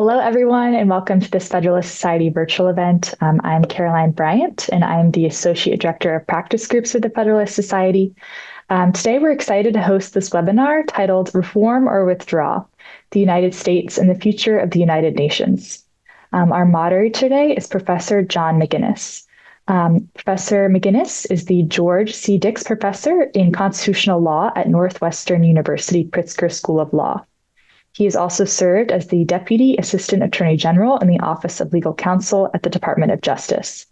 Hello, everyone, and welcome to this Federalist Society virtual event. I'm Caroline Bryant, and I'm the Associate Director of Practice Groups with the Federalist Society. Today, we're excited to host this webinar titled Reform or Withdraw, the United States and the Future of the United Nations. Our moderator today is Professor John McGinnis. Professor McGinnis is the George C. Dix Professor in Constitutional Law at Northwestern University Pritzker School of Law. He has also served as the Deputy Assistant Attorney General in the Office of Legal Counsel at the Department of Justice.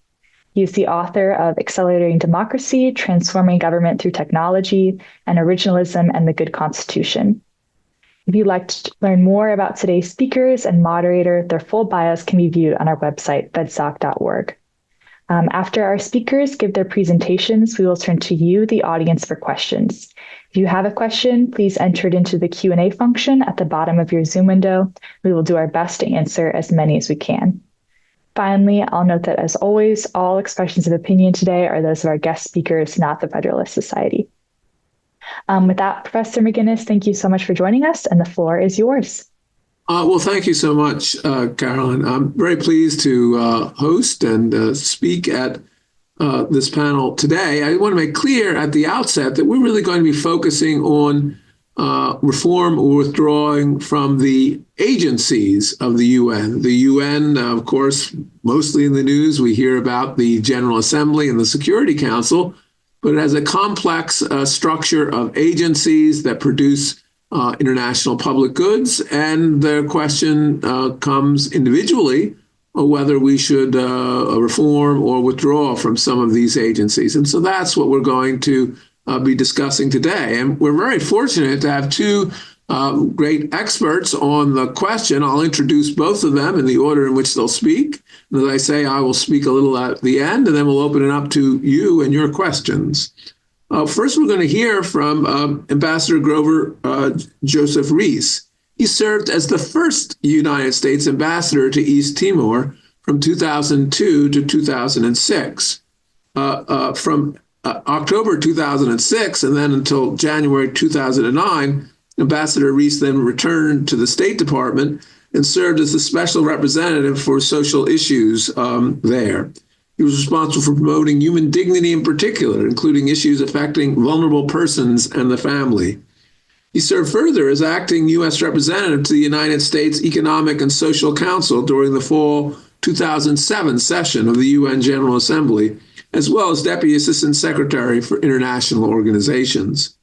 He is the author of Accelerating Democracy, Transforming Government Through Technology, and Originalism and the Good Constitution. If you'd like to learn more about today's speakers and moderator, their full bios can be viewed on our website, fedsoc.org. After our speakers give their presentations, we will turn to you, the audience, for questions. If you have a question, please enter it into the Q&A function at the bottom of your Zoom window. We will do our best to answer as many as we can. Finally, I'll note that, as always, all expressions of opinion today are those of our guest speakers, not the Federalist Society. With that, Professor McGinnis, thank you so much for joining us, and the floor is yours. Well, thank you so much, Caroline. I'm very pleased to host and speak at this panel today. I want to make clear at the outset that we're really going to be focusing on reform or withdrawing from the agencies of the UN. The UN, of course, mostly in the news, we hear about the General Assembly and the Security Council, but it has a complex structure of agencies that produce international public goods, and the question comes individually whether we should reform or withdraw from some of these agencies. And so that's what we're going to be discussing today. And we're very fortunate to have two great experts on the question. I'll introduce both of them in the order in which they'll speak. And as I say, I will speak a little at the end, and then we'll open it up to you and your questions. First, we're going to hear from Ambassador Grover Joseph Rees. He served as the first United States ambassador to East Timor from 2002 to 2006. From October 2006 and then until January 2009, Ambassador Rees then returned to the State Department and served as the special representative for social issues there. He was responsible for promoting human dignity in particular, including issues affecting vulnerable persons and the family. He served further as acting U.S. representative to the United States Economic and Social Council during the fall 2007 session of the UN General Assembly, as well as Deputy Assistant Secretary for International Organizations.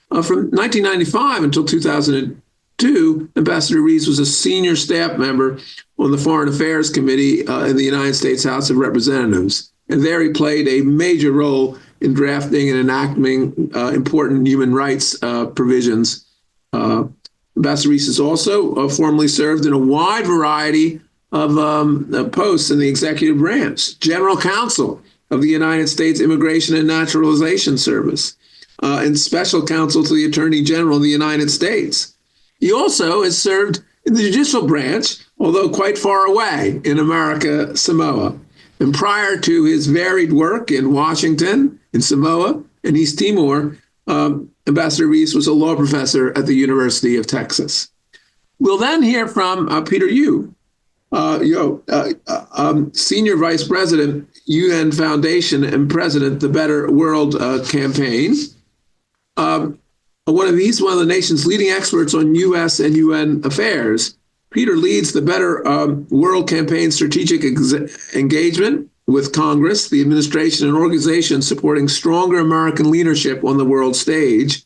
From 1995 until 2002, Ambassador Rees was a senior staff member on the Foreign Affairs Committee in the United States House of Representatives. And there he played a major role in drafting and enacting important human rights provisions. Ambassador Rees has also formally served in a wide variety of posts in the executive branch: General Counsel of the United States Immigration and Naturalization Service, and Special Counsel to the Attorney General of the United States. He also has served in the judicial branch, although quite far away in America, Samoa. And prior to his varied work in Washington, in Samoa, and East Timor, Ambassador Rees was a law professor at the University of Texas. We'll then hear from Peter Yu, Senior Vice President, UN Foundation, and President, the Better World Campaign. One of the nation's leading experts on U.S. and UN affairs. Peter leads the Better World Campaign strategic engagement with Congress, the administration, and organizations supporting stronger American leadership on the world stage.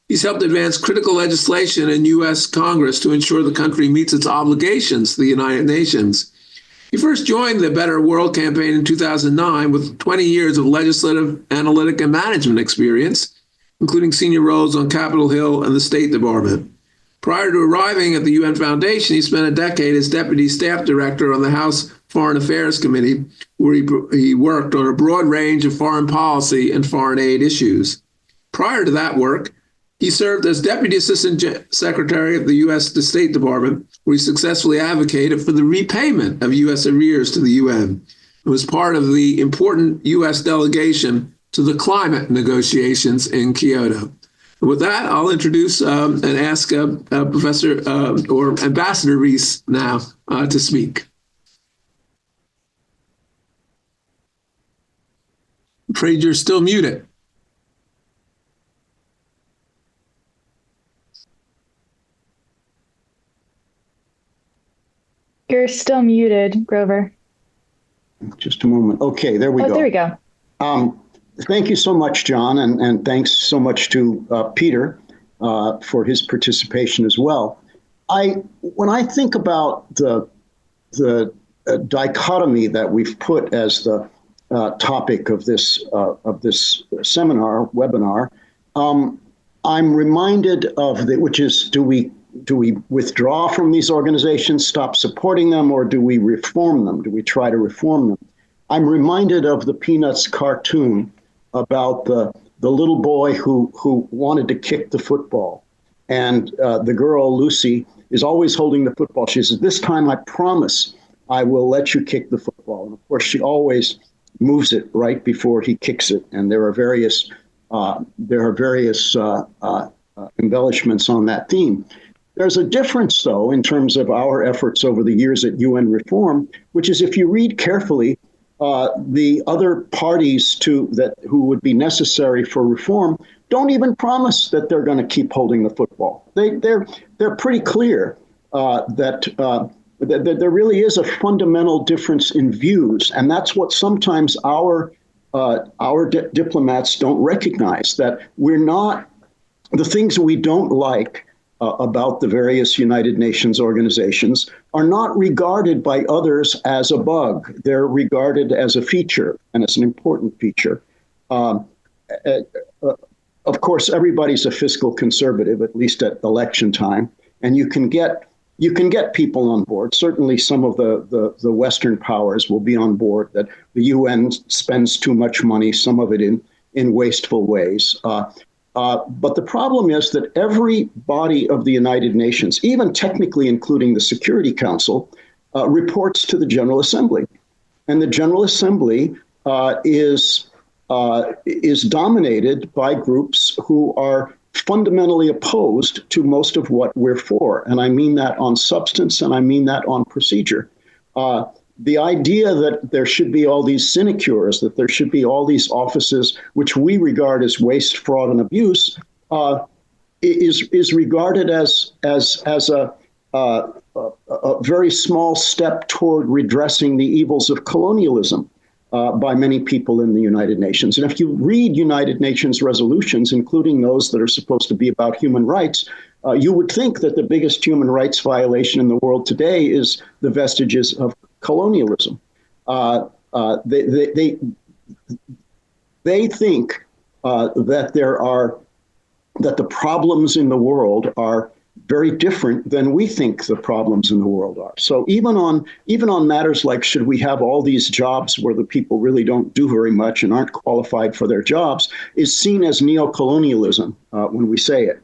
He's helped advance critical legislation in U.S. Congress to ensure the country meets its obligations to the United Nations. He first joined the Better World Campaign in 2009 with 20 years of legislative, analytic, and management experience, including senior roles on Capitol Hill and the State Department. Prior to arriving at the UN Foundation, he spent a decade as Deputy Staff Director on the House Foreign Affairs Committee, where he worked on a broad range of foreign policy and foreign aid issues. Prior to that work, he served as Deputy Assistant Secretary of the U.S. State Department, where he successfully advocated for the repayment of U.S. arrears to the UN, and was part of the important U.S. delegation to the climate negotiations in Kyoto. With that, I'll introduce and ask Professor or Ambassador Rees now to speak. I'm afraid you're still muted. You're still muted, Grover. Just a moment. Okay, there we go. There we go. Thank you so much, John, and thanks so much to Peter for his participation as well. When I think about the dichotomy that we've put as the topic of this webinar, I'm reminded of which is, do we withdraw from these organizations, stop supporting them, or do we reform them? Do we try to reform them? I'm reminded of the Peanuts cartoon about the little boy who wanted to kick the football. And the girl, Lucy, is always holding the football. She says, "This time I promise I will let you kick the football." And of course, she always moves it right before he kicks it. And there are various embellishments on that theme. There's a difference, though, in terms of our efforts over the years at UN Reform, which is, if you read carefully, the other parties who would be necessary for reform don't even promise that they're going to keep holding the football. They're pretty clear that there really is a fundamental difference in views, and that's what sometimes our diplomats don't recognize, that we're not, the things we don't like about the various United Nations organizations are not regarded by others as a bug. They're regarded as a feature, and as an important feature. Of course, everybody's a fiscal conservative, at least at election time, and you can get people on board. Certainly some of the Western powers will be on board that the UN spends too much money, some of it in wasteful ways. But the problem is that every body of the United Nations, even technically including the Security Council, reports to the General Assembly. And the General Assembly is dominated by groups who are fundamentally opposed to most of what we're for. And I mean that on substance, and I mean that on procedure. The idea that there should be all these sinecures, that there should be all these offices which we regard as waste, fraud, and abuse, is regarded as a very small step toward redressing the evils of colonialism by many people in the United Nations. And if you read United Nations resolutions, including those that are supposed to be about human rights, you would think that the biggest human rights violation in the world today is the vestiges of colonialism. They think that the problems in the world are very different than we think the problems in the world are. So even on matters like, should we have all these jobs where the people really don't do very much and aren't qualified for their jobs, is seen as neocolonialism when we say it.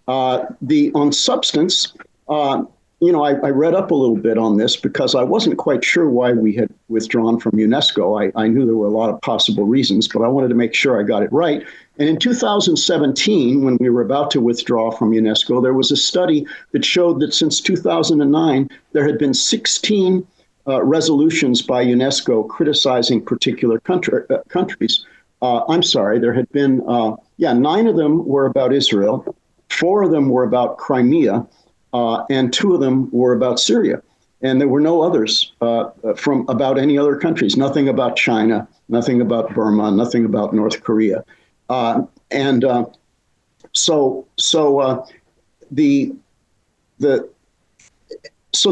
On substance, I read up a little bit on this because I wasn't quite sure why we had withdrawn from UNESCO. I knew there were a lot of possible reasons, but I wanted to make sure I got it right. And in 2017, when we were about to withdraw from UNESCO, there was a study that showed that since 2009, there had been 16 resolutions by UNESCO criticizing particular countries. I'm sorry, there had been, 9 of them were about Israel, 4 of them were about Crimea, and 2 of them were about Syria. And there were no others from about any other countries, nothing about China, nothing about Burma, nothing about North Korea. So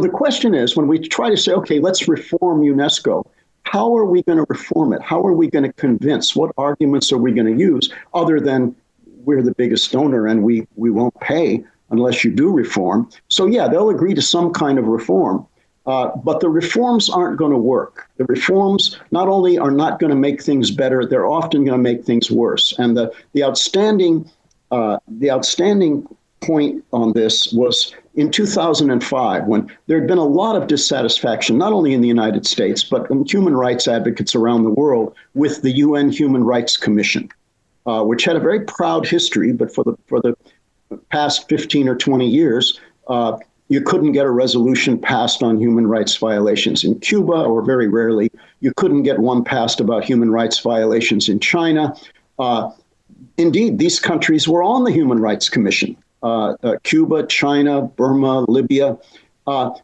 the question is, when we try to say, okay, let's reform UNESCO, how are we going to reform it? How are we going to convince? What arguments are we going to use other than we're the biggest donor and we won't pay unless you do reform? So yeah, they'll agree to some kind of reform, but the reforms aren't going to work. The reforms not only are not going to make things better, they're often going to make things worse. And the outstanding point on this was in 2005, when there had been a lot of dissatisfaction, not only in the United States, but in human rights advocates around the world with the UN Human Rights Commission. which had a very proud history, but for the past 15 or 20 years, you couldn't get a resolution passed on human rights violations in Cuba, or very rarely, you couldn't get one passed about human rights violations in China. Indeed, these countries were on the Human Rights Commission, Cuba, China, Burma, Libya.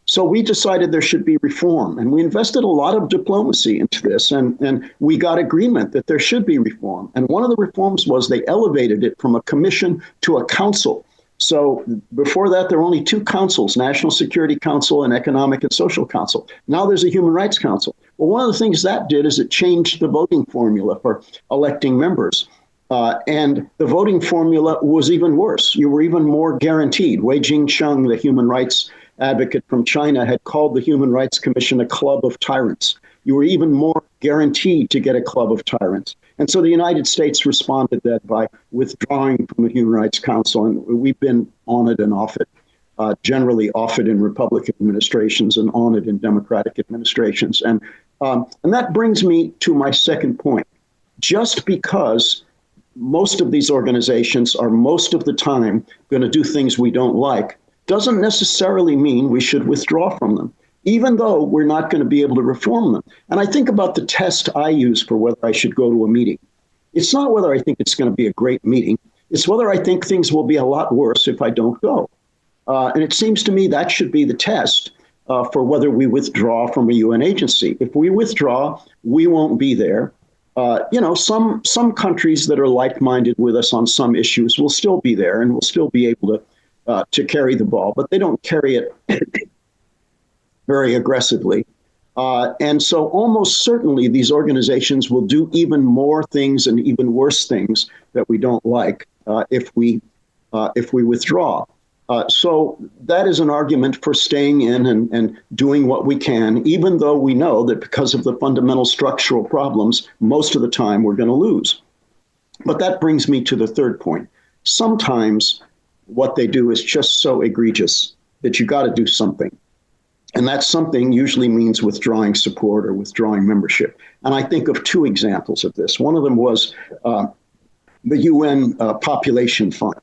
So we decided there should be reform, and we invested a lot of diplomacy into this, and we got agreement that there should be reform. And one of the reforms was they elevated it from a commission to a council. So before that, there were only two councils, National Security Council and Economic and Social Council. Now there's a Human Rights Council. Well, one of the things that did is it changed the voting formula for electing members. And the voting formula was even worse. You were even more guaranteed. Wei Jingcheng, the human rights advocate from China, had called the Human Rights Commission a club of tyrants. You were even more guaranteed to get a club of tyrants. And so the United States responded to that by withdrawing from the Human Rights Council. And we've been on it and off it, generally off it in Republican administrations and on it in Democratic administrations. And that brings me to my second point. Just because most of these organizations are most of the time going to do things we don't like doesn't necessarily mean we should withdraw from them, even though we're not going to be able to reform them. And I think about the test I use for whether I should go to a meeting. It's not whether I think it's going to be a great meeting. It's whether I think things will be a lot worse if I don't go. And it seems to me that should be the test for whether we withdraw from a UN agency. If we withdraw, we won't be there. Some countries that are like-minded with us on some issues will still be there and will still be able to carry the ball, but they don't carry it very aggressively. And so almost certainly these organizations will do even more things and even worse things that we don't like if we withdraw. So that is an argument for staying in and doing what we can, even though we know that because of the fundamental structural problems, most of the time we're going to lose. But that brings me to the third point. Sometimes what they do is just so egregious that you got to do something. And that something usually means withdrawing support or withdrawing membership. And I think of two examples of this. One of them was the UN Population Fund,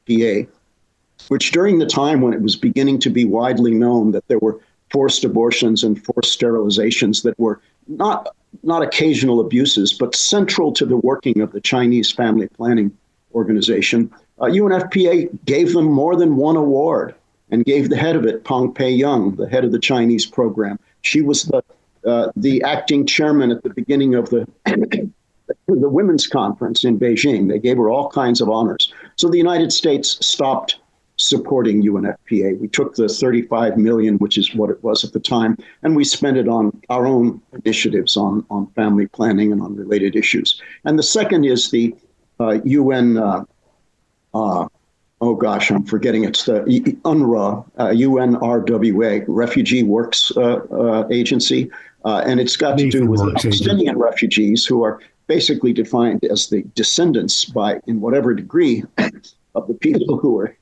PA, which during the time when it was beginning to be widely known that there were forced abortions and forced sterilizations that were not occasional abuses, but central to the working of the Chinese Family Planning Organization, UNFPA gave them more than one award and gave the head of it, Peng Pei-young, the head of the Chinese program. She was the acting chairman at the beginning of the women's conference in Beijing. They gave her all kinds of honors. So the United States stopped supporting UNFPA. We took the 35 million, which is what it was at the time, and we spent it on our own initiatives on family planning and on related issues. And the second is the UN, I'm forgetting, it's the UNRWA, UNRWA, Refugee Works Agency, and it's got to do with Palestinian refugees who are basically defined as the descendants in whatever degree of the people who were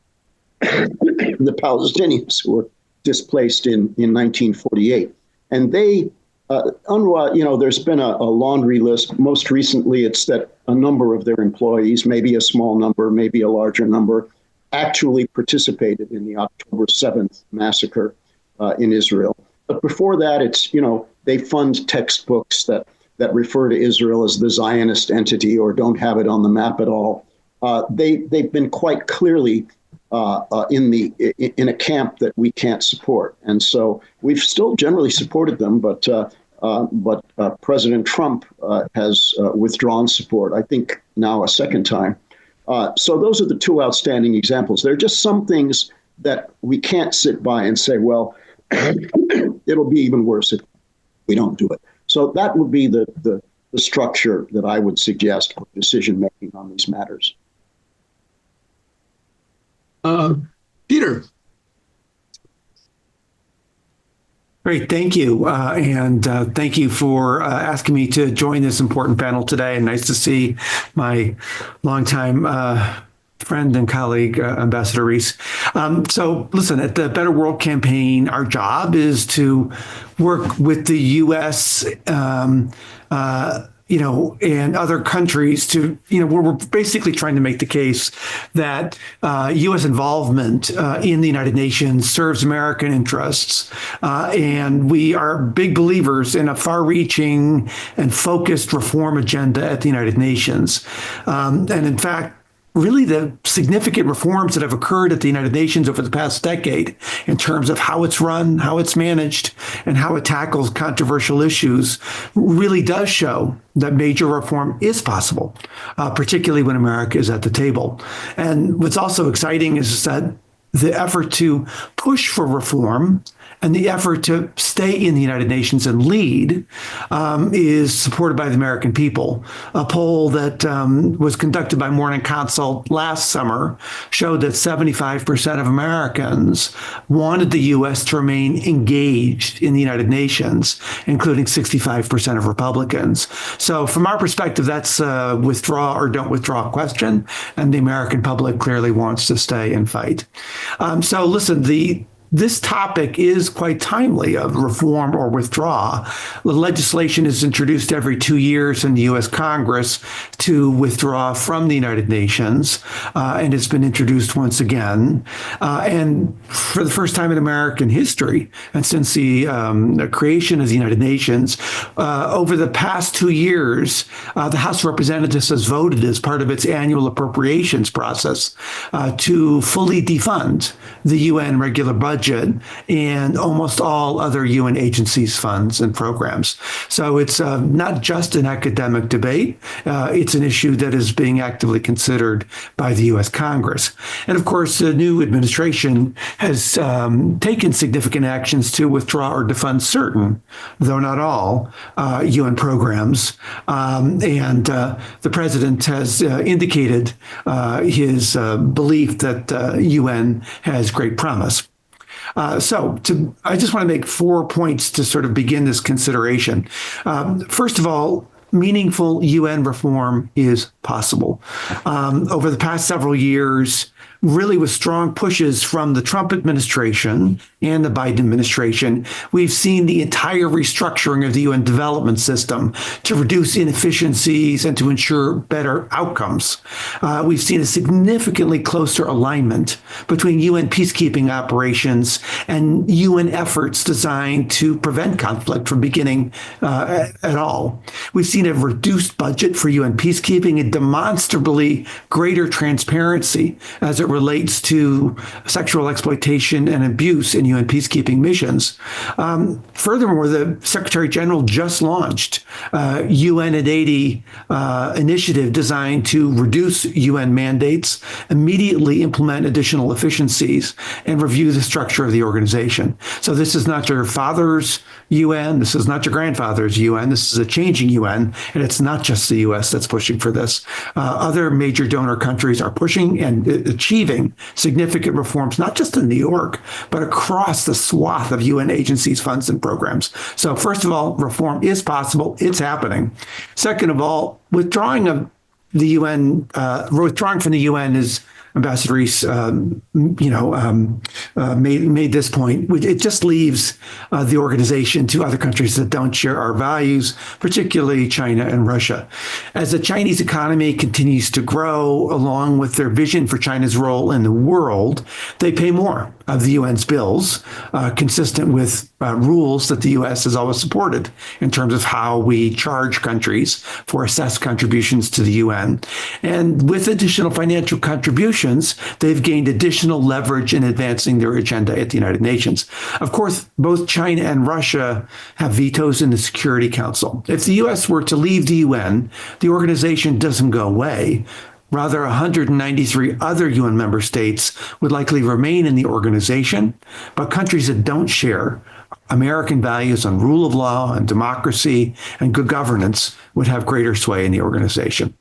the Palestinians who were displaced in 1948. And they, UNRWA, there's been a laundry list. Most recently, it's that a number of their employees, maybe a small number, maybe a larger number, actually participated in the October 7th massacre in Israel. But before that, it's, they fund textbooks that refer to Israel as the Zionist entity or don't have it on the map at all. They've been quite clearly in a camp that we can't support. And so we've still generally supported them, but President Trump has withdrawn support, I think now a second time. So those are the two outstanding examples. There are just some things that we can't sit by and say, well, it'll be even worse if we don't do it. So that would be the structure that I would suggest for decision-making on these matters. Peter. Great, thank you. And thank you for asking me to join this important panel today. And nice to see my longtime friend and colleague, Ambassador Rees. So listen, at the Better World Campaign, our job is to work with the U.S. and other countries to, we're basically trying to make the case that U.S. involvement in the United Nations serves American interests. And we are big believers in a far-reaching and focused reform agenda at the United Nations. And in fact, really the significant reforms that have occurred at the United Nations over the past decade in terms of how it's run, how it's managed, and how it tackles controversial issues really does show that major reform is possible, particularly when America is at the table. And what's also exciting is that the effort to push for reform and the effort to stay in the United Nations and lead is supported by the American people. A poll that was conducted by Morning Counsel last summer showed that 75% of Americans wanted the U.S. to remain engaged in the United Nations, including 65% of Republicans. So from our perspective, that's a withdraw or don't withdraw question, and the American public clearly wants to stay and fight. So listen, this topic is quite timely of reform or withdraw. The legislation is introduced every 2 years in the U.S. Congress to withdraw from the United Nations, and it's been introduced once again. And for the first time in American history, and since the creation of the United Nations, over the past 2 years, the House of Representatives has voted as part of its annual appropriations process to fully defund the UN regular budget and almost all other UN agencies' funds and programs. So it's not just an academic debate. It's an issue that is being actively considered by the U.S. Congress. And of course, the new administration has taken significant actions to withdraw or defund certain, though not all, UN programs. And the president has indicated his belief that UN has great promise. I just want to make 4 points to sort of begin this consideration. First of all, meaningful UN reform is possible. Over the past several years, really with strong pushes from the Trump administration and the Biden administration, we've seen the entire restructuring of the UN development system to reduce inefficiencies and to ensure better outcomes. We've seen a significantly closer alignment between UN peacekeeping operations and UN efforts designed to prevent conflict from beginning at all. We've seen a reduced budget for UN peacekeeping and demonstrably greater transparency as it relates to sexual exploitation and abuse in UN peacekeeping missions. Furthermore, the Secretary General just launched UN at 80 initiative designed to reduce UN mandates, immediately implement additional efficiencies, and review the structure of the organization. So this is not your father's UN, this is not your grandfather's UN, this is a changing UN, and it's not just the US that's pushing for this. Other major donor countries are pushing and achieving significant reforms, not just in New York, but across the swath of UN agencies, funds, and programs. So first of all, reform is possible. It's happening. Second of all, withdrawing from the UN is Ambassador Rees, made this point. It just leaves the organization to other countries that don't share our values, particularly China and Russia. As the Chinese economy continues to grow, along with their vision for China's role in the world, they pay more of the UN's bills, consistent with rules that the U.S. has always supported in terms of how we charge countries for assessed contributions to the UN. And with additional financial contributions, they've gained additional leverage in advancing their agenda at the United Nations. Of course, both China and Russia have vetoes in the Security Council. If the U.S. were to leave the UN, the organization doesn't go away. Rather, 193 other UN member states would likely remain in the organization, but countries that don't share American values on rule of law and democracy and good governance would have greater sway in the organization.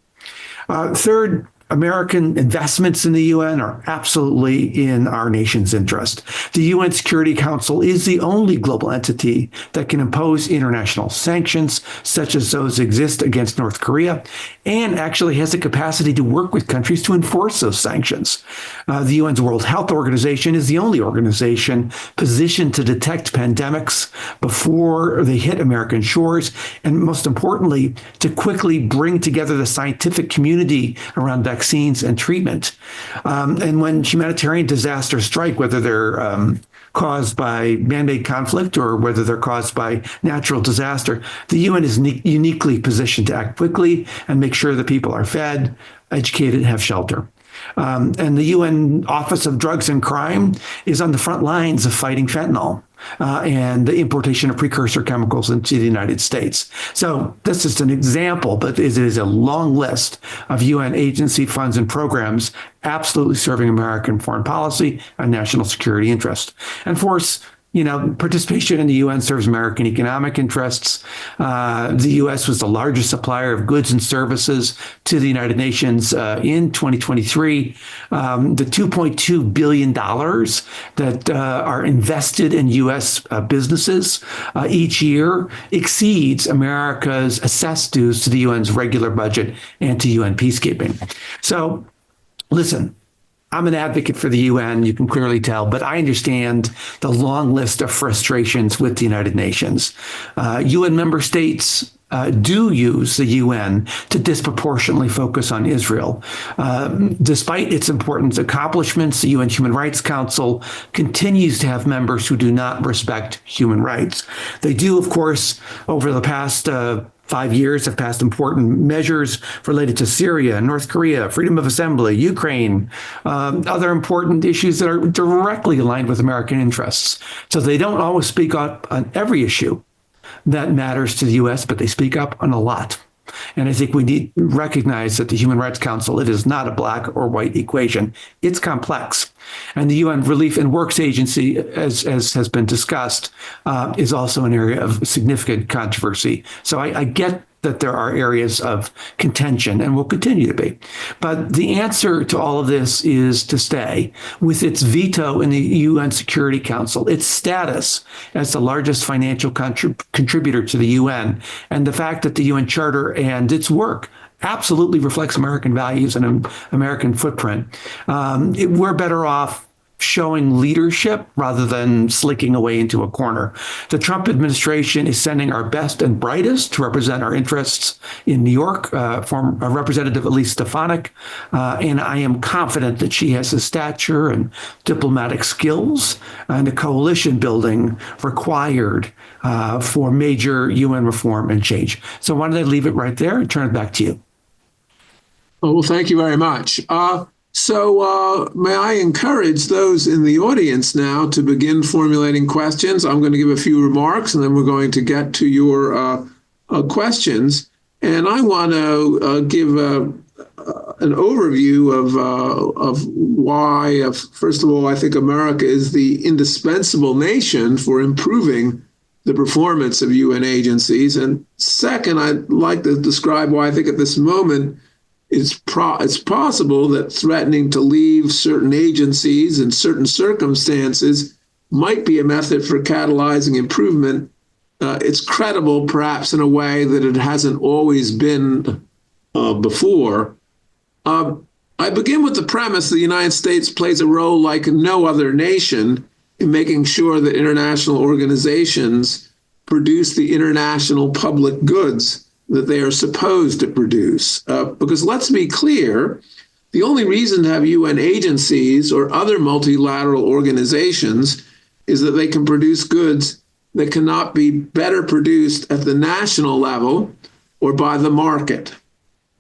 Third, American investments in the UN are absolutely in our nation's interest. The UN Security Council is the only global entity that can impose international sanctions, such as those exist against North Korea, and actually has the capacity to work with countries to enforce those sanctions. The UN's World Health Organization is the only organization positioned to detect pandemics before they hit American shores, and most importantly, to quickly bring together the scientific community around vaccines and treatment. And when humanitarian disasters strike, whether they're caused by man-made conflict or whether they're caused by natural disaster, the UN is uniquely positioned to act quickly and make sure that people are fed, educated, and have shelter. And the UN Office of Drugs and Crime is on the front lines of fighting fentanyl and the importation of precursor chemicals into the United States. So this is an example, but it is a long list of UN agency funds and programs absolutely serving American foreign policy and national security interests. And of course, participation in the UN serves American economic interests. The U.S. was the largest supplier of goods and services to the United Nations in 2023. The $2.2 billion that are invested in U.S. businesses each year exceeds America's assessed dues to the UN's regular budget and to UN peacekeeping. So, listen. I'm an advocate for the UN, you can clearly tell, but I understand the long list of frustrations with the United Nations. UN member states do use the UN to disproportionately focus on Israel. Despite its important accomplishments, the UN Human Rights Council continues to have members who do not respect human rights. They do, of course, over the past 5 years have passed important measures related to Syria, North Korea, freedom of assembly, Ukraine, other important issues that are directly aligned with American interests. So they don't always speak up on every issue that matters to the U.S., but they speak up on a lot. And I think we need to recognize that the Human Rights Council, it is not a black or white equation. It's complex. And the UN Relief and Works Agency, as has been discussed, is also an area of significant controversy. So I get that there are areas of contention and will continue to be. But the answer to all of this is to stay with its veto in the UN Security Council, its status as the largest financial contributor to the UN, and the fact that the UN Charter and its work absolutely reflects American values and American footprint. We're better off showing leadership rather than slinking away into a corner. The Trump administration is sending our best and brightest to represent our interests in New York, former Representative Elise Stefanik, and I am confident that she has the stature and diplomatic skills and the coalition building required for major UN reform and change. So why don't I leave it right there and turn it back to you? Oh, well, thank you very much. So may I encourage those in the audience now to begin formulating questions? I'm going to give a few remarks, and then we're going to get to your questions. And I want to give an overview of why, first of all, I think America is the indispensable nation for improving the performance of UN agencies. And second, I'd like to describe why I think at this moment it's possible that threatening to leave certain agencies in certain circumstances might be a method for catalyzing improvement. It's credible, perhaps, in a way that it hasn't always been before. I begin with the premise that the United States plays a role like no other nation in making sure that international organizations produce the international public goods that they are supposed to produce. Because let's be clear, the only reason to have UN agencies or other multilateral organizations is that they can produce goods that cannot be better produced at the national level or by the market.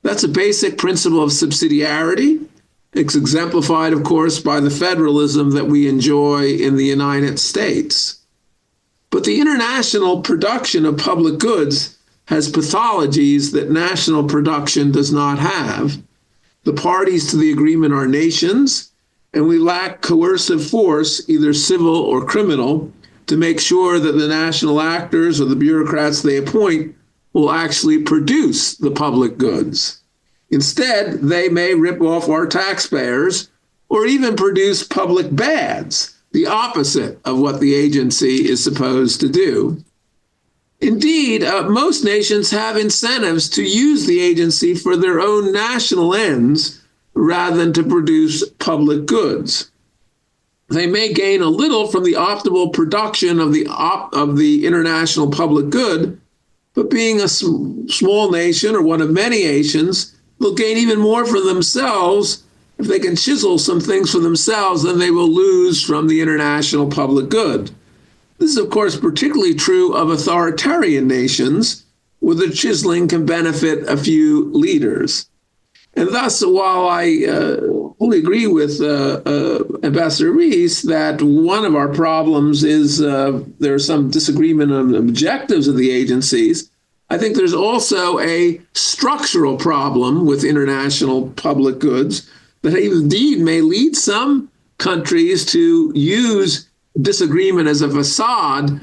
That's a basic principle of subsidiarity. It's exemplified, of course, by the federalism that we enjoy in the United States. But the international production of public goods has pathologies that national production does not have. The parties to the agreement are nations, and we lack coercive force, either civil or criminal, to make sure that the national actors or the bureaucrats they appoint will actually produce the public goods. Instead, they may rip off our taxpayers or even produce public bads, the opposite of what the agency is supposed to do. Indeed, most nations have incentives to use the agency for their own national ends rather than to produce public goods. They may gain a little from the optimal production of the international public good, but being a small nation or one of many nations, they'll gain even more for themselves if they can chisel some things for themselves than they will lose from the international public good. This is, of course, particularly true of authoritarian nations, where the chiseling can benefit a few leaders. And thus, while I fully agree with Ambassador Rees that one of our problems is there's some disagreement on the objectives of the agencies, I think there's also a structural problem with international public goods that indeed may lead some countries to use disagreement as a facade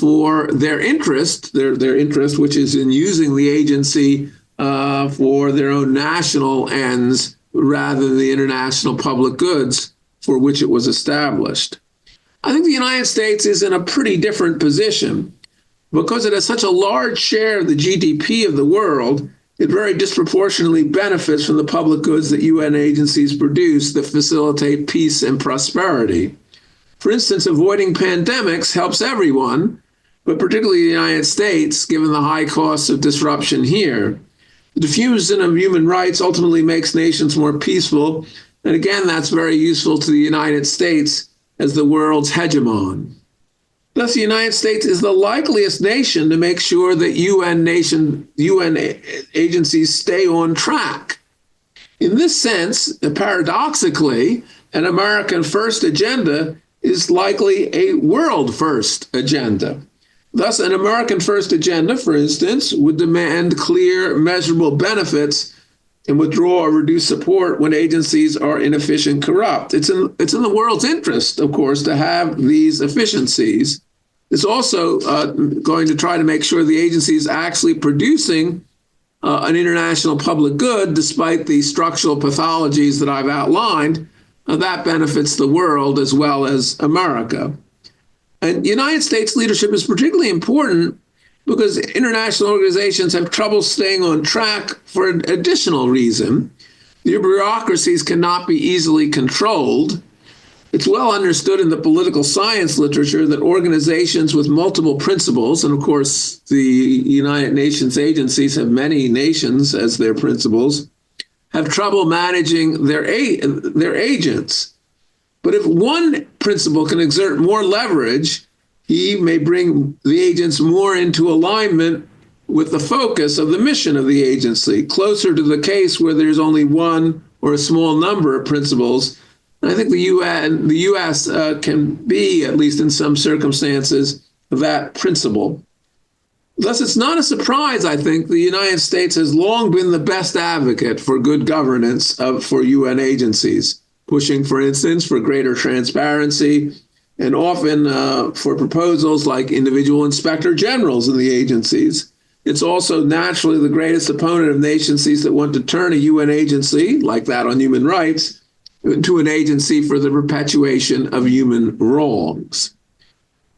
for their interest, their interest, which is in using the agency for their own national ends rather than the international public goods for which it was established. I think the United States is in a pretty different position. Because it has such a large share of the GDP of the world, it very disproportionately benefits from the public goods that UN agencies produce that facilitate peace and prosperity. For instance, avoiding pandemics helps everyone, but particularly the United States, given the high costs of disruption here. The diffusion of human rights ultimately makes nations more peaceful, and again, that's very useful to the United States as the world's hegemon. Thus, the United States is the likeliest nation to make sure that UN agencies stay on track. In this sense, paradoxically, an American first agenda is likely a world first agenda. Thus, an American first agenda, for instance, would demand clear, measurable benefits and withdraw or reduce support when agencies are inefficient, corrupt. It's in the world's interest, of course, to have these efficiencies. It's also going to try to make sure the agency is actually producing an international public good, despite the structural pathologies that I've outlined. That benefits the world as well as America. And United States leadership is particularly important because international organizations have trouble staying on track for an additional reason. Their bureaucracies cannot be easily controlled. It's well understood in the political science literature that organizations with multiple principals, and of course the United Nations agencies have many nations as their principals, have trouble managing their agents. But if one principal can exert more leverage, he may bring the agents more into alignment with the focus of the mission of the agency, closer to the case where there's only one or a small number of principals. And I think the U.S. Can be, at least in some circumstances, that principle. Thus, it's not a surprise, I think, the United States has long been the best advocate for good governance for UN agencies, pushing, for instance, for greater transparency, and often for proposals like individual inspector generals in the agencies. It's also naturally the greatest opponent of nations that want to turn a UN agency, like that on human rights, into an agency for the perpetuation of human wrongs.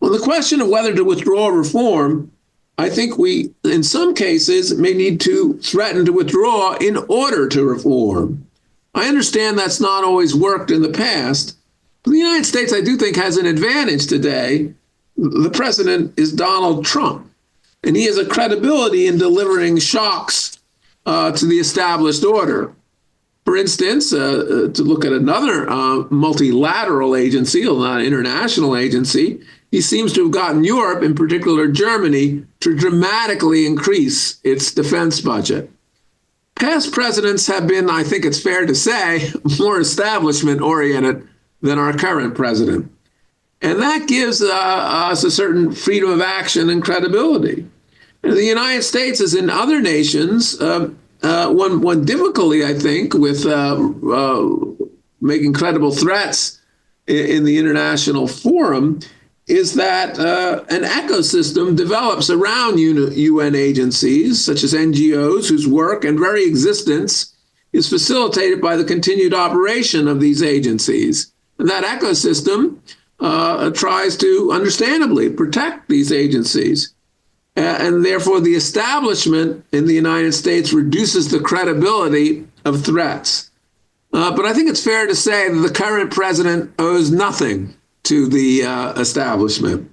On the question of whether to withdraw or reform, I think we, in some cases, may need to threaten to withdraw in order to reform. I understand that's not always worked in the past, but the United States, I do think, has an advantage today. The president is Donald Trump, and he has a credibility in delivering shocks to the established order. For instance, to look at another multilateral agency, not an international agency, he seems to have gotten Europe, in particular Germany, to dramatically increase its defense budget. Past presidents have been, I think it's fair to say, more establishment-oriented than our current president. And that gives us a certain freedom of action and credibility. And the United States, as in other nations, one difficulty, I think, with making credible threats in the international forum is that an ecosystem develops around UN agencies, such as NGOs, whose work and very existence is facilitated by the continued operation of these agencies. And that ecosystem tries to understandably protect these agencies. And therefore, the establishment in the United States reduces the credibility of threats. But I think it's fair to say that the current president owes nothing to the establishment.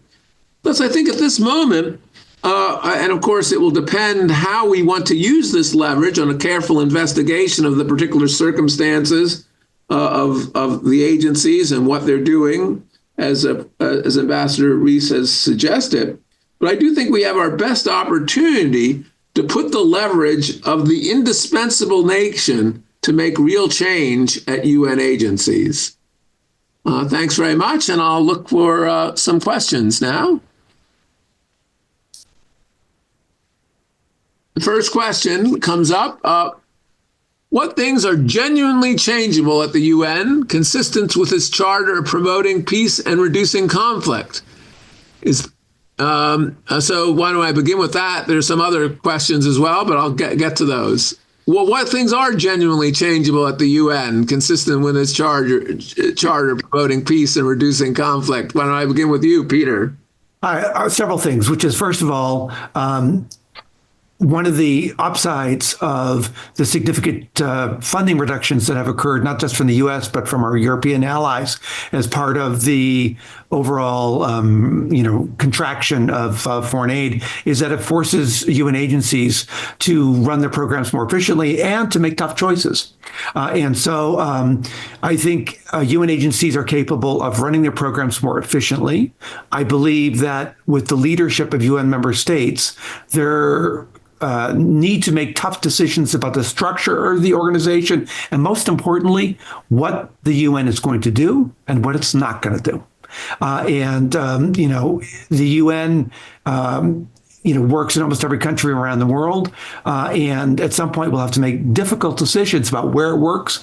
Thus, I think at this moment, and of course, it will depend how we want to use this leverage on a careful investigation of the particular circumstances of the agencies and what they're doing, as Ambassador Rees has suggested. But I do think we have our best opportunity to put the leverage of the indispensable nation to make real change at UN agencies. Thanks very much, and I'll look for some questions now. The first question comes up. What things are genuinely changeable at the UN, consistent with its charter promoting peace and reducing conflict? So why don't I begin with that? There's some other questions as well, but I'll get to those. Well, what things are genuinely changeable at the UN, consistent with its charter promoting peace and reducing conflict? Why don't I begin with you, Peter? Several things, which is, first of all, one of the upsides of the significant funding reductions that have occurred, not just from the U.S., but from our European allies as part of the overall, contraction of foreign aid, is that it forces UN agencies to run their programs more efficiently and to make tough choices. And so I think UN agencies are capable of running their programs more efficiently. I believe that with the leadership of UN member states, they're need to make tough decisions about the structure of the organization, and most importantly, what the UN is going to do and what it's not going to do. The UN, works in almost every country around the world, and at some point we'll have to make difficult decisions about where it works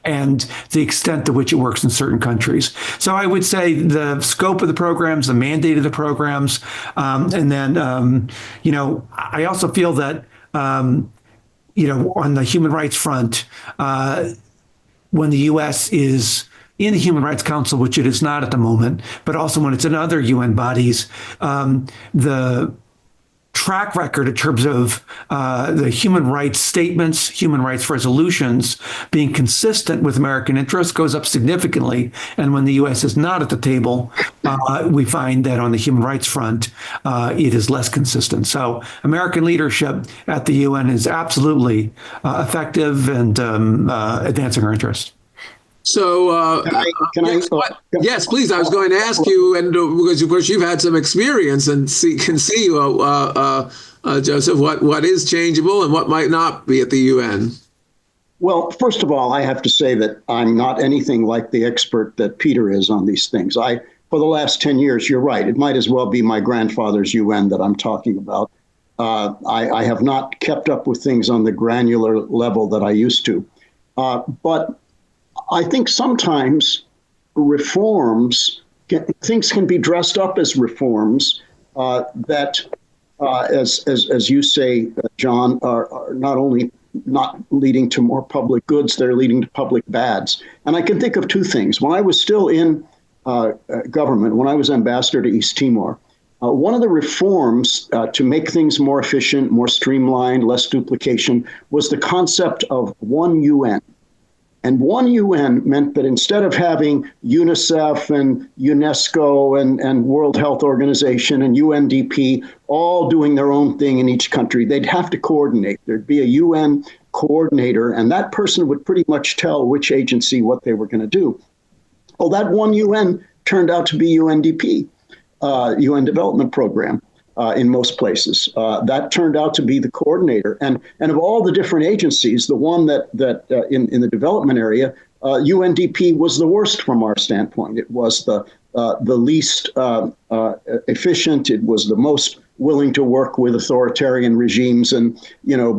and the extent to which it works in certain countries. So I would say the scope of the programs, the mandate of the programs, and then I also feel that on the human rights front, when the U.S. is in the Human Rights Council, which it is not at the moment, but also when it's in other UN bodies, the track record in terms of the human rights statements, human rights resolutions being consistent with American interests goes up significantly. And when the U.S. is not at the table, we find that on the human rights front, it is less consistent. So American leadership at the UN is absolutely effective and advancing our interests. So, yes, please. I was going to ask you, and because of course you've had some experience and can see, Joseph, what is changeable and what might not be at the UN. Well, first of all, I have to say that I'm not anything like the expert that Peter is on these things. For the last 10 years, you're right. It might as well be my grandfather's UN that I'm talking about. I have not kept up with things on the granular level that I used to, but I think sometimes things can be dressed up as reforms that, as you say, John, are not only not leading to more public goods, they're leading to public bads. And I can think of two things. When I was still in government, when I was ambassador to East Timor, one of the reforms to make things more efficient, more streamlined, less duplication, was the concept of one UN. And one UN meant that instead of having UNICEF and UNESCO and World Health Organization and UNDP all doing their own thing in each country, they'd have to coordinate. There'd be a UN coordinator, and that person would pretty much tell which agency what they were going to do. Well, that one UN turned out to be UNDP, UN Development Program. In most places, that turned out to be the coordinator, and of all the different agencies, the one that in the development area, UNDP was the worst from our standpoint. It was the least efficient. It was the most willing to work with authoritarian regimes and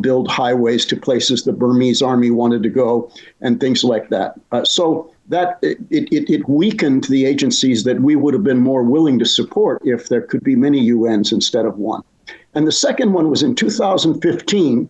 build highways to places the Burmese army wanted to go and things like that. So that it weakened the agencies that we would have been more willing to support if there could be many UNs instead of one. And the second one was in 2015.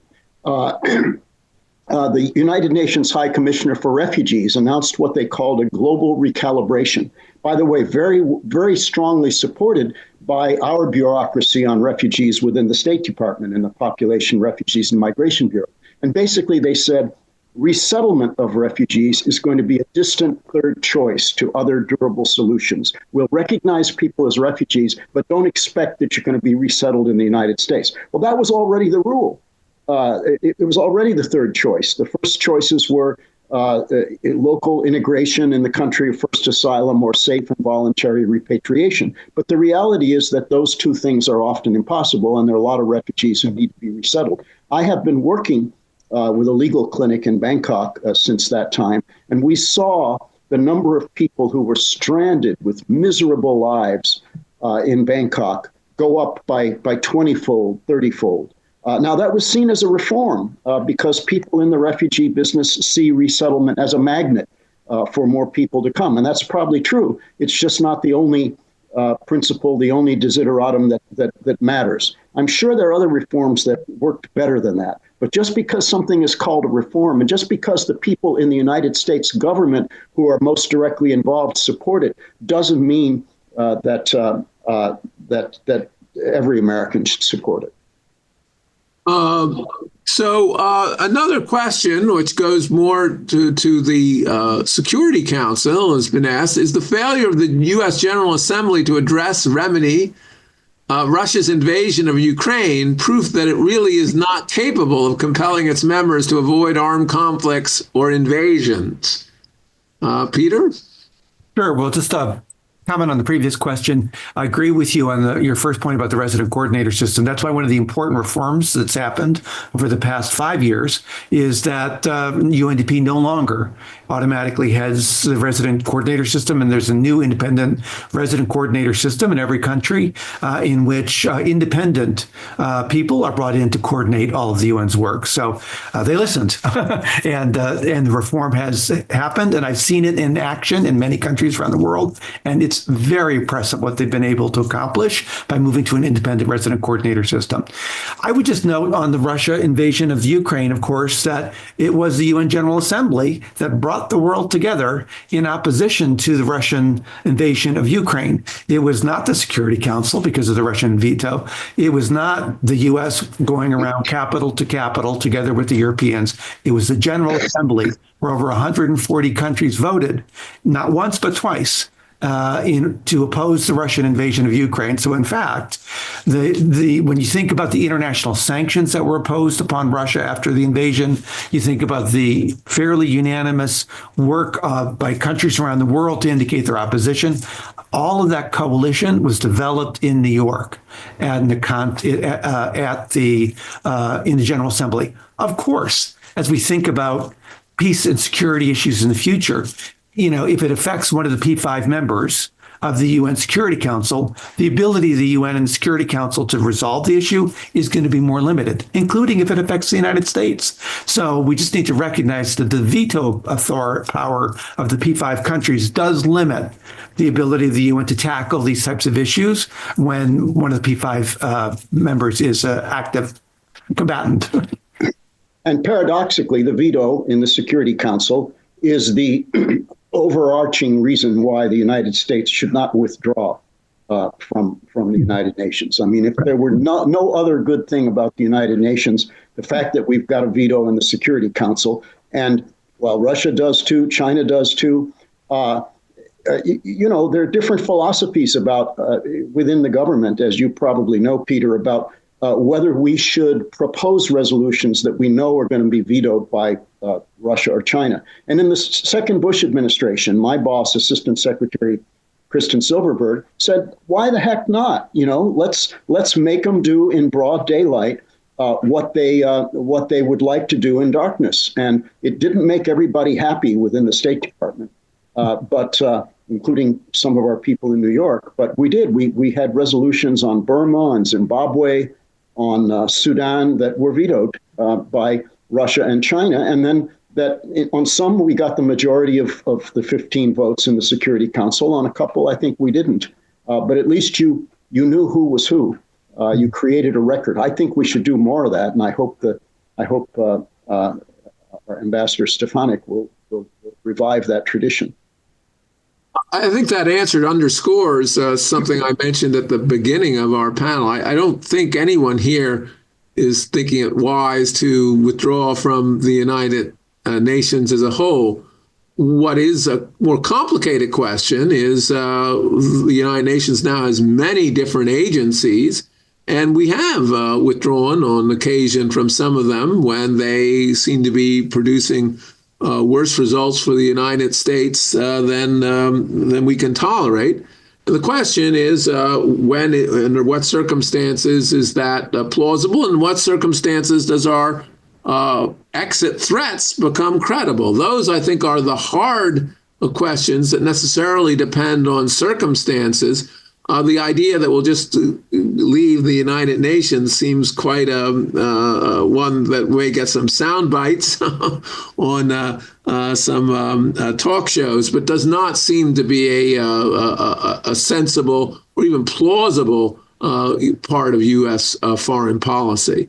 the United Nations High Commissioner for Refugees announced what they called a global recalibration. By the way, very, very strongly supported by our bureaucracy on refugees within the State Department and the Population, Refugees, and Migration Bureau. And basically they said resettlement of refugees is going to be a distant third choice to other durable solutions. We'll recognize people as refugees, but don't expect that you're going to be resettled in the United States. Well, that was already the rule. It was already the third choice. The first choices were local integration in the country of first asylum or safe and voluntary repatriation. But the reality is that those two things are often impossible, and there are a lot of refugees who need to be resettled. I have been working with a legal clinic in Bangkok since that time, and we saw the number of people who were stranded with miserable lives in Bangkok go up by 20-fold, 30-fold. Now, that was seen as a reform because people in the refugee business see resettlement as a magnet for more people to come. And that's probably true. It's just not the only principle, the only desideratum that matters. I'm sure there are other reforms that worked better than that. But just because something is called a reform, and just because the people in the United States government who are most directly involved support it, doesn't mean that every American should support it. So another question, which goes more to the Security Council, has been asked, is the failure of the U.S. General Assembly to address, remedy Russia's invasion of Ukraine proof that it really is not capable of compelling its members to avoid armed conflicts or invasions? Peter? Sure. Well, just comment on the previous question. I agree with you on your first point about the resident coordinator system. That's why one of the important reforms that's happened over the past 5 years is that UNDP no longer automatically has the resident coordinator system, and there's a new independent resident coordinator system in every country in which independent people are brought in to coordinate all of the UN's work. So they listened, and the reform has happened, and I've seen it in action in many countries around the world, and it's very impressive what they've been able to accomplish by moving to an independent resident coordinator system. I would just note on the Russia invasion of Ukraine, of course, that it was the UN General Assembly that brought the world together in opposition to the Russian invasion of Ukraine. It was not the Security Council because of the Russian veto. It was not the US going around capital to capital together with the Europeans. It was the General Assembly where over 140 countries voted, not once but twice, to oppose the Russian invasion of Ukraine. So, in fact, when you think about the international sanctions that were imposed upon Russia after the invasion, you think about the fairly unanimous work by countries around the world to indicate their opposition. All of that coalition was developed in New York and in the General Assembly. Of course, as we think about peace and security issues in the future, if it affects one of the P5 members of the UN Security Council, the ability of the UN and the Security Council to resolve the issue is going to be more limited, including if it affects the United States. So we just need to recognize that the veto power of the P5 countries does limit the ability of the UN to tackle these types of issues when one of the P5 members is an active combatant. And paradoxically, the veto in the Security Council is the overarching reason why the United States should not withdraw from the United Nations. I mean, if there were no other good thing about the United Nations, the fact that we've got a veto in the Security Council, and well, Russia does too, China does too. There are different philosophies about within the government, as you probably know, Peter, about whether we should propose resolutions that we know are going to be vetoed by Russia or China. And in the second Bush administration, my boss, Assistant Secretary Kristen Silverberg, said, "Why the heck not? Let's make them do in broad daylight what they would like to do in darkness." And it didn't make everybody happy within the State Department, but including some of our people in New York. But we did. We had resolutions on Burma, on Zimbabwe, on Sudan that were vetoed by Russia and China. And then on some, we got the majority of the 15 votes in the Security Council. On a couple, I think we didn't. But at least you knew who was who. You created a record. I think we should do more of that. And I hope our Ambassador Stefanik will revive that tradition. I think that answer underscores something I mentioned at the beginning of our panel. I don't think anyone here is thinking it wise to withdraw from the United Nations as a whole. What is a more complicated question is the United Nations now has many different agencies, and we have withdrawn on occasion from some of them when they seem to be producing worse results for the United States than we can tolerate. The question is when, under what circumstances is that plausible, and what circumstances does our exit threats become credible? Those, I think, are the hard questions that necessarily depend on circumstances. The idea that we'll just leave the United Nations seems quite one that may get some sound bites on some talk shows, but does not seem to be a sensible or even plausible part of U.S. Foreign policy.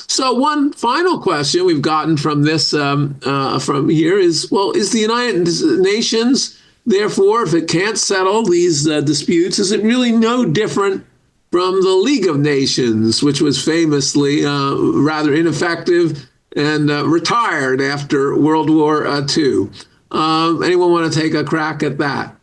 So one final question we've gotten from this from here is, well, is the United Nations, therefore, if it can't settle these disputes, is it really no different from the League of Nations, which was famously rather ineffective and retired after World War II? Anyone want to take a crack at that?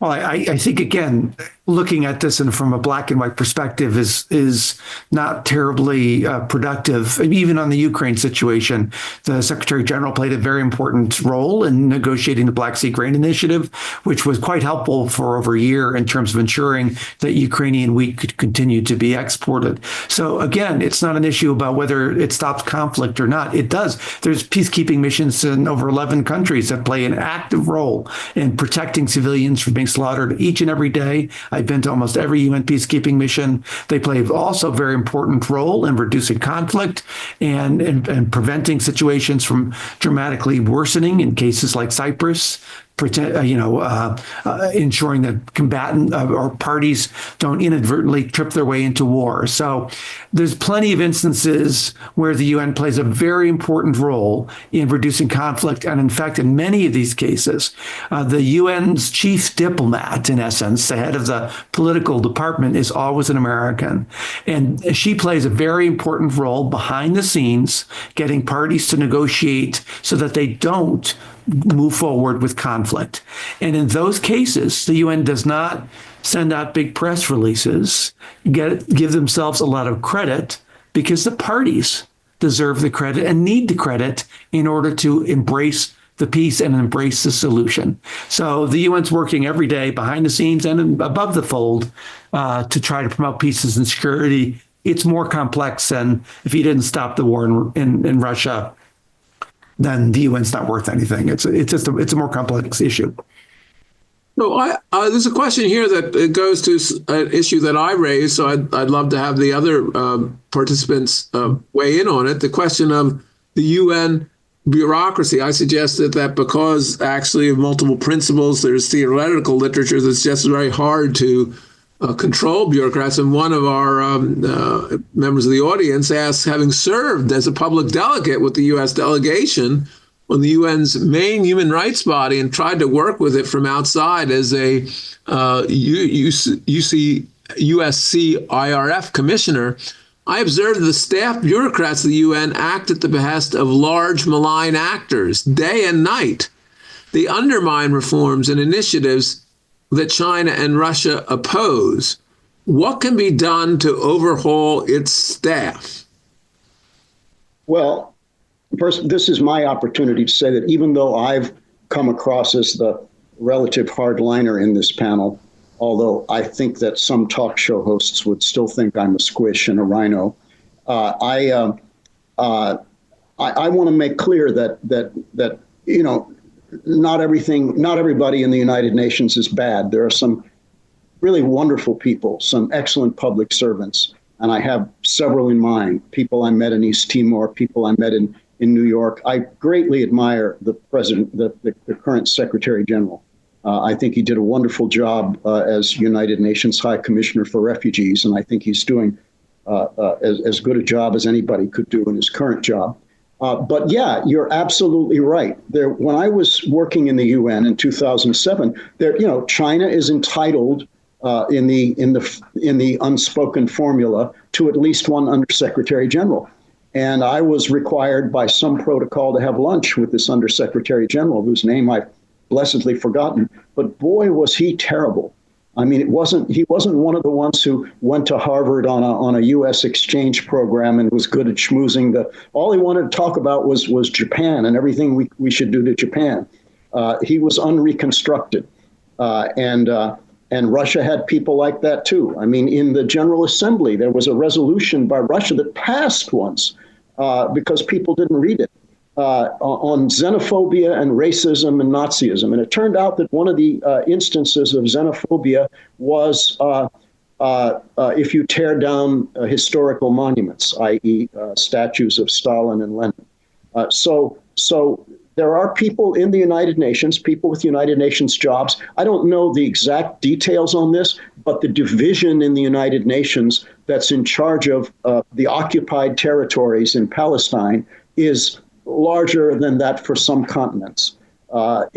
Well, I think, again, looking at this and from a black and white perspective is not terribly productive. Even on the Ukraine situation, the Secretary General played a very important role in negotiating the Black Sea Grain Initiative, which was quite helpful for over a year in terms of ensuring that Ukrainian wheat could continue to be exported. So again, it's not an issue about whether it stops conflict or not. It does. There's peacekeeping missions in over 11 countries that play an active role in protecting civilians from being slaughtered each and every day. I've been to almost every UN peacekeeping mission. They play also a very important role in reducing conflict and preventing situations from dramatically worsening in cases like Cyprus. Ensuring that combatant or parties don't inadvertently trip their way into war. So there's plenty of instances where the UN plays a very important role in reducing conflict. And in fact, in many of these cases, the UN's chief diplomat, in essence, the head of the political department, is always an American. And she plays a very important role behind the scenes, getting parties to negotiate so that they don't move forward with conflict. And in those cases, the UN does not send out big press releases, give themselves a lot of credit, because the parties deserve the credit and need the credit in order to embrace the peace and embrace the solution. So the UN's working every day behind the scenes and above the fold to try to promote peace and security. It's more complex than if you didn't stop the war in Russia, then the UN's not worth anything. It's a more complex issue. No, there's a question here that goes to an issue that I raised, so I'd love to have the other participants weigh in on it. The question of the UN bureaucracy. I suggested that because actually of multiple principles, there's theoretical literature that suggests it's very hard to control bureaucrats. And one of our members of the audience asked, having served as a public delegate with the U.S. delegation on the UN's main human rights body and tried to work with it from outside as a USCIRF commissioner, I observed the staff bureaucrats of the UN act at the behest of large malign actors day and night. They undermine reforms and initiatives that China and Russia oppose. What can be done to overhaul its staff? Well, first, this is my opportunity to say that even though I've come across as the relative hardliner in this panel, although I think that some talk show hosts would still think I'm a squish and a rhino, I want to make clear that you know, not everybody in the United Nations is bad. There are some really wonderful people, some excellent public servants, and I have several in mind. People I met in East Timor, people I met in New York. I greatly admire the president, the current Secretary General. I think he did a wonderful job as United Nations High Commissioner for Refugees, and I think he's doing as good a job as anybody could do in his current job. But yeah, you're absolutely right. There, when I was working in the UN in 2007, China is entitled in the unspoken formula to at least one Undersecretary General. And I was required by some protocol to have lunch with this Undersecretary General, whose name I've blessedly forgotten. But boy, was he terrible. I mean, he wasn't one of the ones who went to Harvard on a U.S. exchange program and was good at schmoozing. All he wanted to talk about was Japan and everything we should do to Japan. He was unreconstructed, and Russia had people like that too. I mean, in the General Assembly, there was a resolution by Russia that passed once because people didn't read it. On xenophobia and racism and Nazism. And it turned out that one of the instances of xenophobia was if you tear down historical monuments, i.e. Statues of Stalin and Lenin. So there are people in the United Nations, people with United Nations jobs. I don't know the exact details on this, but the division in the United Nations that's in charge of the occupied territories in Palestine is larger than that for some continents. And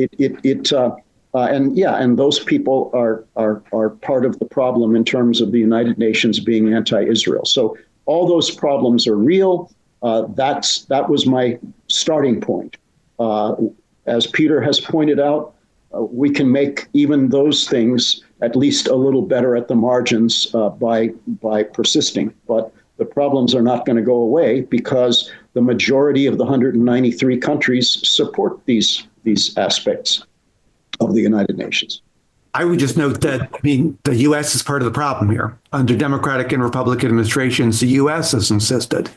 those people are part of the problem in terms of the United Nations being anti-Israel. So all those problems are real. That was my starting point. As Peter has pointed out, we can make even those things at least a little better at the margins by persisting. But the problems are not going to go away because the majority of the 193 countries support these aspects of the United Nations. I would just note that, the U.S. is part of the problem here. Under Democratic and Republican administrations, the U.S. has insisted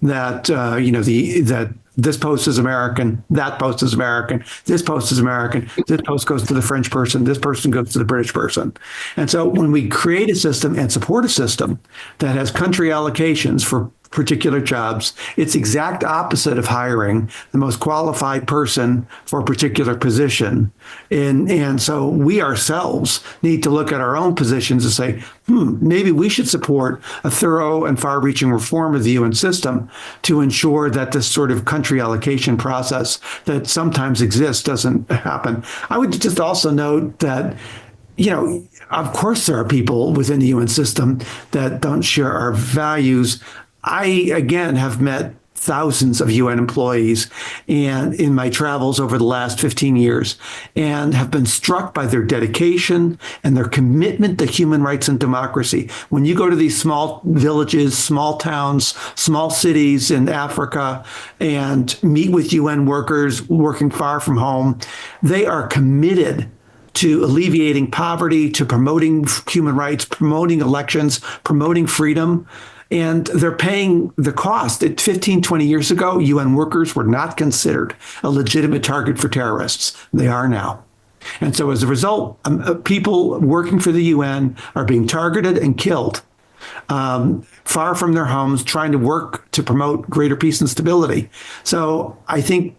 that, that this post is American, that post is American, this post is American, this post goes to the French person, this person goes to the British person. And so when we create a system and support a system that has country allocations for particular jobs, it's exact opposite of hiring the most qualified person for a particular position. And so we ourselves need to look at our own positions and say, maybe we should support a thorough and far-reaching reform of the UN system to ensure that this sort of country allocation process that sometimes exists doesn't happen. I would just also note that of course, there are people within the UN system that don't share our values. I, again, have met thousands of UN employees and in my travels over the last 15 years and have been struck by their dedication and their commitment to human rights and democracy. When you go to these small villages, small towns, small cities in Africa and meet with UN workers working far from home, they are committed to alleviating poverty, to promoting human rights, promoting elections, promoting freedom. And they're paying the cost. 15, 20 years ago, UN workers were not considered a legitimate target for terrorists. They are now. And so as a result, people working for the UN are being targeted and killed far from their homes, trying to work to promote greater peace and stability. So I think,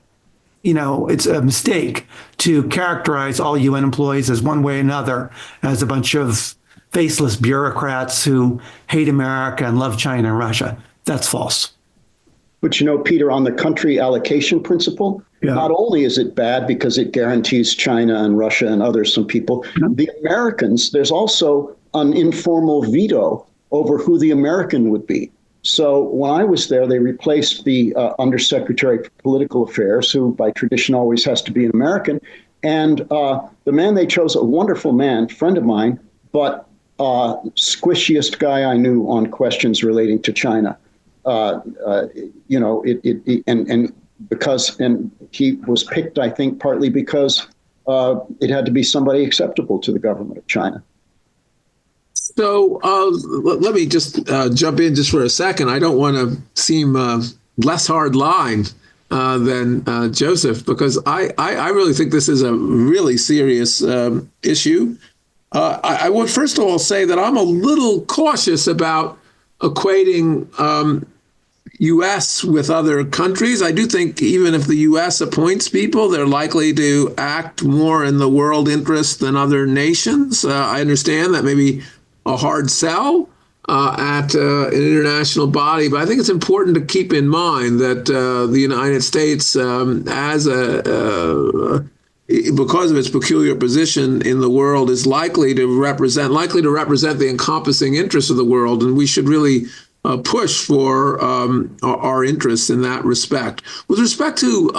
it's a mistake to characterize all UN employees as one way or another as a bunch of faceless bureaucrats who hate America and love China and Russia. That's false. But Peter, on the country allocation principle, not only is it bad because it guarantees China and Russia and others, some people, the Americans, there's also an informal veto over who the American would be. So when I was there, they replaced the Undersecretary for Political Affairs, who by tradition always has to be an American. And the man they chose, a wonderful man, friend of mine, but squishiest guy I knew on questions relating to China. Because he was picked, I think, partly because it had to be somebody acceptable to the government of China. So let me just jump in just for a second. I don't want to seem less hard line than Joseph, because I really think this is a really serious issue. I would first of all say that I'm a little cautious about equating U.S. with other countries. I do think even if the U.S. appoints people, they're likely to act more in the world interest than other nations. I understand that may be a hard sell, at an international body. But I think it's important to keep in mind that the United States, because of its peculiar position in the world, is likely to represent the encompassing interests of the world, and we should really push for our interests in that respect. With respect to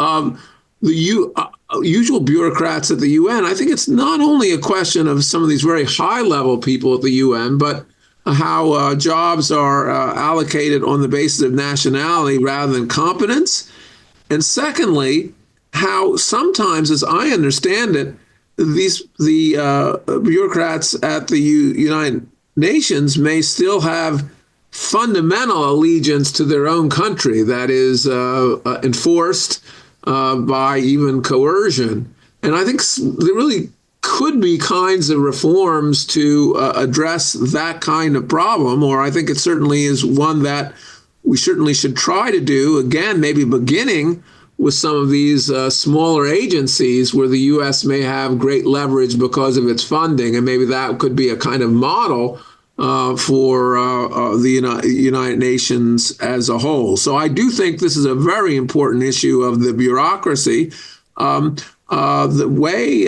the usual bureaucrats at the UN, I think it's not only a question of some of these very high-level people at the UN, but how jobs are allocated on the basis of nationality rather than competence. And secondly, how sometimes, as I understand it, the bureaucrats at the United Nations may still have fundamental allegiance to their own country that is enforced by even coercion. And I think there really could be kinds of reforms to address that kind of problem, or I think it certainly is one that we certainly should try to do, again, maybe beginning with some of these smaller agencies where the U.S. may have great leverage because of its funding, and maybe that could be a kind of model for the United Nations as a whole. So I do think this is a very important issue of the bureaucracy. The way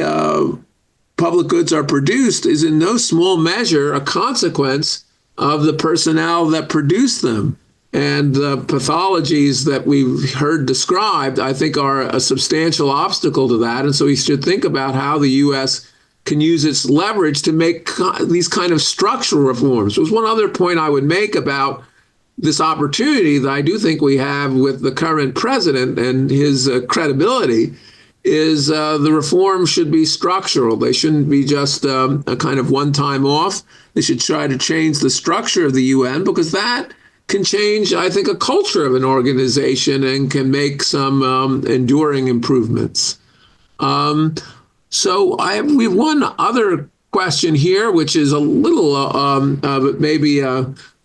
public goods are produced is in no small measure a consequence of the personnel that produce them. And the pathologies that we've heard described, I think, are a substantial obstacle to that. And so we should think about how the U.S. can use its leverage to make these kind of structural reforms. There's one other point I would make about this opportunity that I do think we have with the current president and his credibility is the reform should be structural. They shouldn't be just a kind of one-time off. They should try to change the structure of the UN, because that can change, I think, a culture of an organization and can make some enduring improvements. So we have one other question here, which is a little, but maybe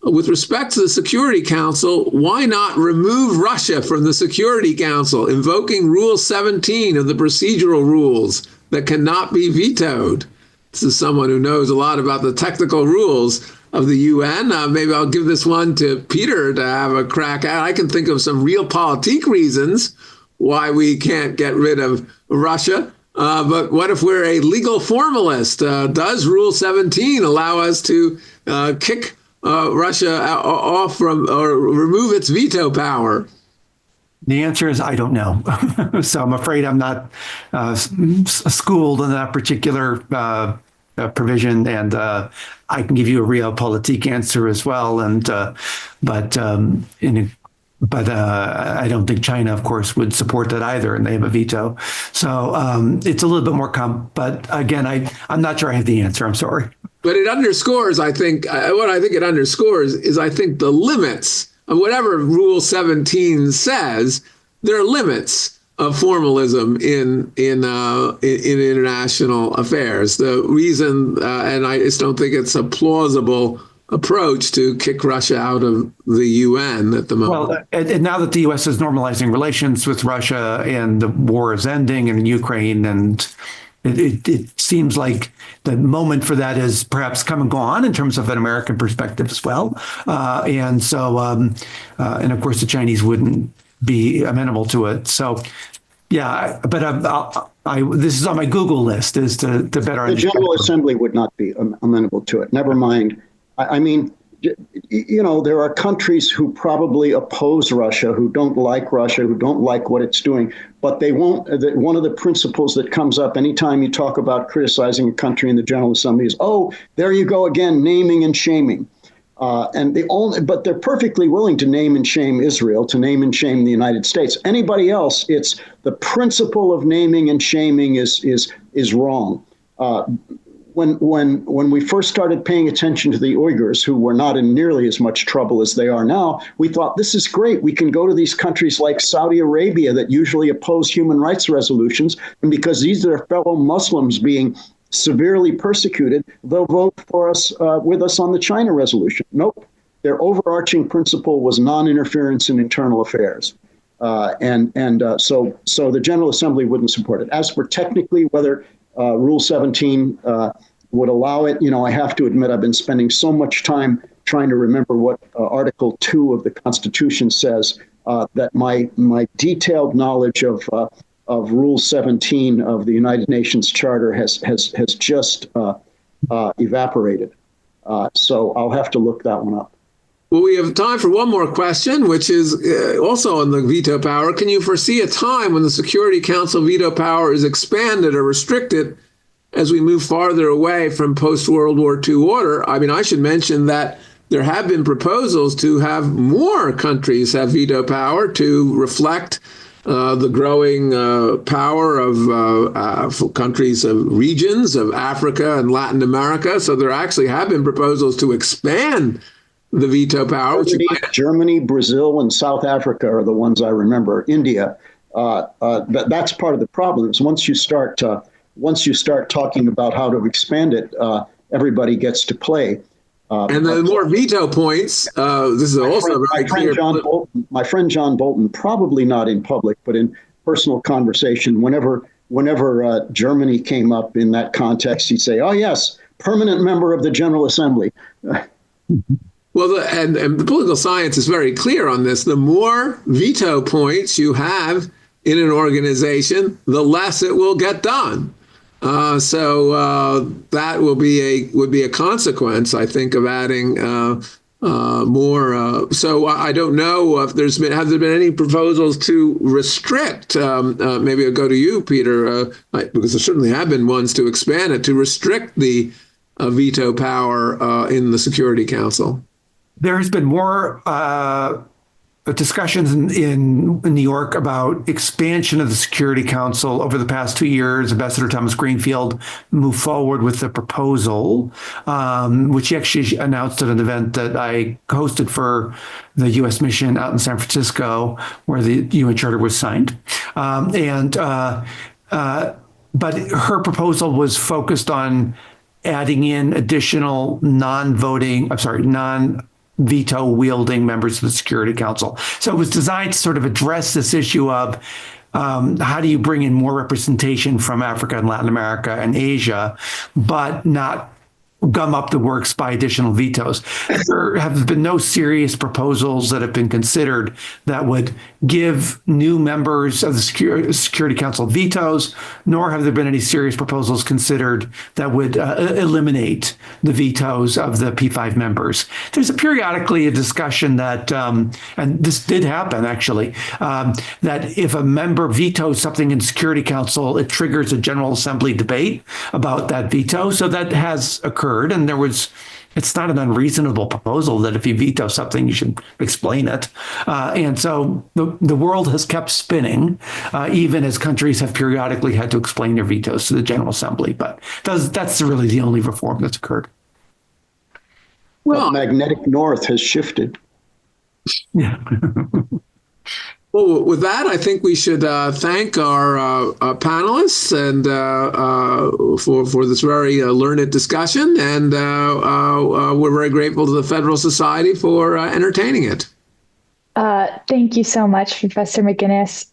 with respect to the Security Council, why not remove Russia from the Security Council, invoking Rule 17 of the procedural rules that cannot be vetoed? This is someone who knows a lot about the technical rules of the UN. Maybe I'll give this one to Peter to have a crack at. I can think of some realpolitik reasons why we can't get rid of Russia. But what if we're a legal formalist? Does Rule 17 allow us to kick Russia off from or remove its veto power? The answer is I don't know. So I'm afraid I'm not schooled in that particular provision, and I can give you a realpolitik answer as well. And but I don't think China, of course, would support that either, and they have a veto. So it's a little bit more but again, I'm not sure I have the answer. I'm sorry. But it underscores, I think, what I think it underscores is, I think, the limits of whatever Rule 17 says. There are limits of formalism in international affairs. The reason, and I just don't think it's a plausible approach to kick Russia out of the UN at the moment. Well, and now that the U.S. is normalizing relations with Russia and the war is ending in Ukraine, and it seems like the moment for that is perhaps come and gone in terms of an American perspective as well. And so, and of course, the Chinese wouldn't be amenable to it. So, yeah, but this is on my Google list, is to better understand. The General Assembly would not be amenable to it. Never mind. I mean, you know, there are countries who probably oppose Russia, who don't like Russia, who don't like what it's doing, but they won't. One of the principles that comes up anytime you talk about criticizing a country in the General Assembly is, oh, there you go again, naming and shaming. But they're perfectly willing to name and shame Israel, to name and shame the United States. Anybody else, it's the principle of naming and shaming is wrong. When we first started paying attention to the Uyghurs, who were not in nearly as much trouble as they are now, we thought, this is great. We can go to these countries like Saudi Arabia that usually oppose human rights resolutions, and because these are fellow Muslims being severely persecuted, they'll vote for us with us on the China resolution. Nope. Their overarching principle was non-interference in internal affairs. So the General Assembly wouldn't support it. As for technically whether Rule 17 would allow it, you know, I have to admit I've been spending so much time trying to remember what Article 2 of the Constitution says, that my detailed knowledge of Rule 17 of the United Nations Charter has just evaporated. So I'll have to look that one up. Well, we have time for one more question, which is also on the veto power. Can you foresee a time when the Security Council veto power is expanded or restricted as we move farther away from post-World War II order? I mean, I should mention that there have been proposals to have more countries have veto power to reflect the growing power of countries of regions of Africa and Latin America. So there actually have been proposals to expand the veto power. Germany, Brazil, and South Africa are the ones I remember. India. That's part of the problem. Is once you start talking about how to expand it, everybody gets to play. And the more veto points, this is also very clear. My friend John Bolton, probably not in public, but in personal conversation, whenever Germany came up in that context, he'd say, "Oh yes, permanent member of the General Assembly." Well, and the political science is very clear on this. The more veto points you have in an organization, the less it will get done. So that would be a consequence, I think, of adding more. So I don't know if have there been any proposals to restrict? Maybe I'll go to you, Peter, because there certainly have been ones to expand it, to restrict the veto power in the Security Council. There has been more discussions in New York about expansion of the Security Council over the past 2 years. Ambassador Thomas Greenfield moved forward with the proposal, which he actually announced at an event that I hosted for the U.S. mission out in San Francisco, where the UN Charter was signed. But her proposal was focused on adding in additional non-veto wielding members of the Security Council. So it was designed to sort of address this issue of how do you bring in more representation from Africa and Latin America and Asia, but not gum up the works by additional vetoes. There have been no serious proposals that have been considered that would give new members of the Security Council vetoes, nor have there been any serious proposals considered that would eliminate the vetoes of the P5 members. There's periodically a discussion that, and this did happen actually, that if a member vetoes something in Security Council, it triggers a General Assembly debate about that veto. So that has occurred. And it's not an unreasonable proposal that if you veto something, you should explain it. And so the world has kept spinning, even as countries have periodically had to explain their vetoes to the General Assembly. But that's really the only reform that's occurred. Well, magnetic north has shifted. Yeah. Well, with that, I think we should thank our panelists and for this very learned discussion, and we're very grateful to the Federal Society for entertaining it. Thank you so much, Professor McGinnis.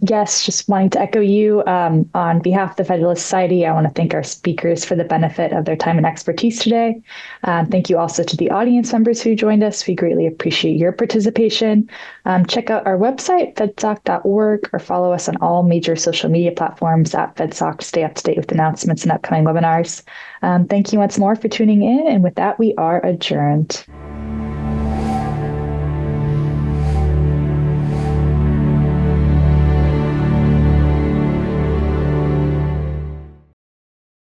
Yes, just wanting to echo you on behalf of the Federalist Society. I want to thank our speakers for the benefit of their time and expertise today. Thank you also to the audience members who joined us. We greatly appreciate your participation. Check out our website, fedsoc.org, or follow us on all major social media platforms at FedSoc to stay up to date with announcements and upcoming webinars. Thank you once more for tuning in. And with that, we are adjourned.